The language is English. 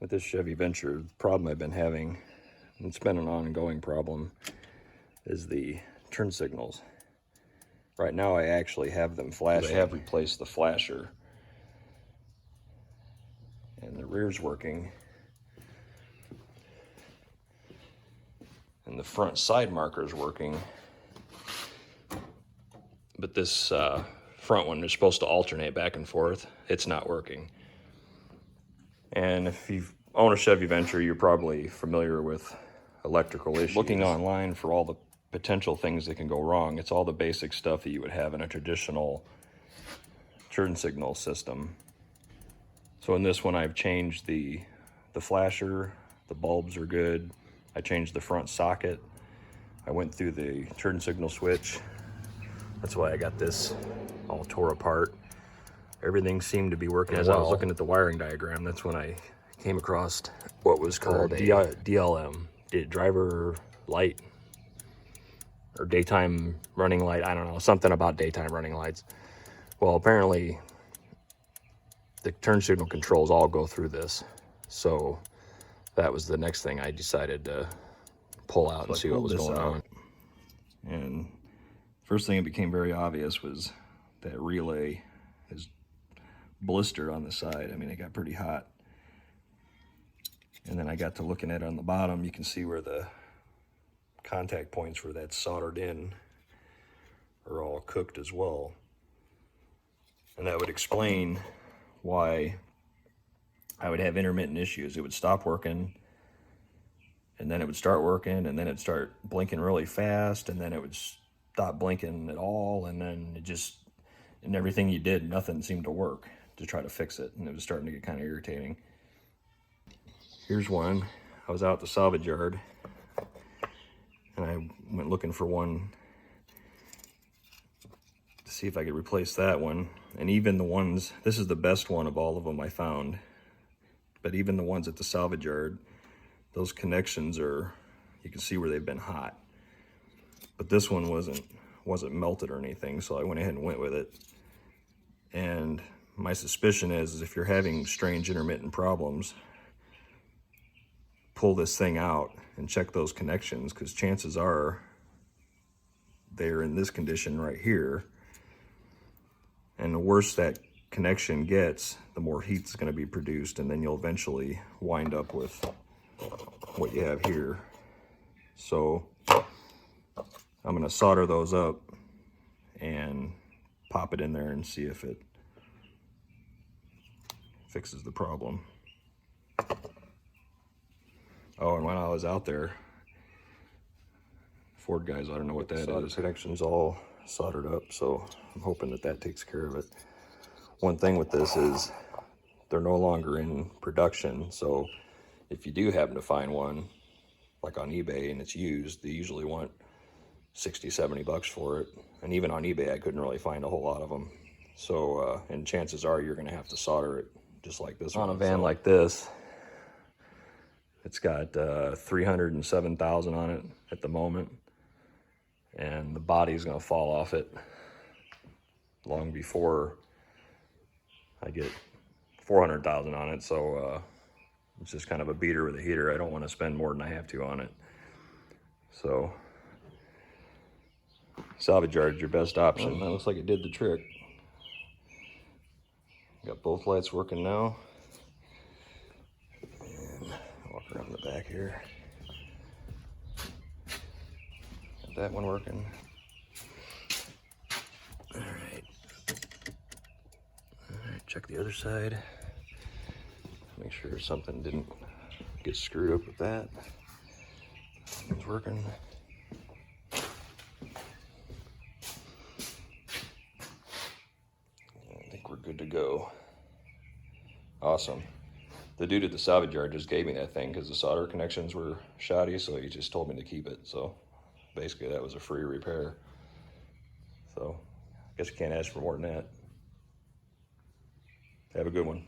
With this Chevy Venture, the problem I've been having, and it's been an ongoing problem, is the turn signals. Right now I actually have them flashing. I have replaced the flasher, and the rear's working, and the front side marker's working, but this front one is supposed to alternate back and forth. It's not working. And if you own a Chevy Venture, you're probably familiar with electrical issues. Looking online for all the potential things that can go wrong, it's all the basic stuff that you would have in a traditional turn signal system. So in this one, I've changed the flasher, the bulbs are good. I changed the front socket. I went through the turn signal switch. That's why I got this all tore apart. Everything seemed to be working well. As I was looking at the wiring diagram, that's when I came across what was called DLM, driver light, or daytime running light. I don't know, something about daytime running lights. Well, apparently the turn signal controls all go through this. So that was the next thing I decided to pull out and see what was going on. And first thing that became very obvious was that relay is blistered on the side. I mean, it got pretty hot. And then I got to looking at it on the bottom. You can see where the contact points where that's soldered in are all cooked as well. And that would explain why I would have intermittent issues. It would stop working, and then it would start working, and then it'd start blinking really fast, and then it would stop blinking at all, and then it just, and everything you did, nothing seemed to work to try to fix it, and it was starting to get kind of irritating. Here's one. I was out at the salvage yard, and I went looking for one to see if I could replace that one. And even the ones, this is the best one of all of them I found, but even the ones at the salvage yard, those connections are, you can see where they've been hot. But this one wasn't melted or anything, so I went ahead and went with it. And my suspicion is if you're having strange intermittent problems, pull this thing out and check those connections, because chances are they're in this condition right here. And the worse that connection gets, the more heat is going to be produced, and then you'll eventually wind up with what you have here. So I'm going to solder those up and pop it in there and see if it fixes the problem. Oh, and when I was out there, Ford guys, I don't know what that is. Connection's all soldered up, so I'm hoping that that takes care of it. One thing with this is they're no longer in production, so if you do happen to find one, like on eBay, and it's used, they usually want 60, 70 bucks for it. And even on eBay, I couldn't really find a whole lot of them. So, and chances are you're gonna have to solder it just like this one. On a van like this, it's got 307,000 on it at the moment, and the body's gonna fall off it long before I get 400,000 on it. So it's just kind of a beater with a heater. I don't want to spend more than I have to on it. So salvage yard is your best option. That looks like it did the trick. Got both lights working now. And walk around the back here. Got that one working. All right. All right, check the other side. Make sure something didn't get screwed up with that. It's working. I think we're good to go. Awesome. The dude at the salvage yard just gave me that thing because the solder connections were shoddy, so he just told me to keep it. So basically that was a free repair. So I guess you can't ask for more than that. Have a good one.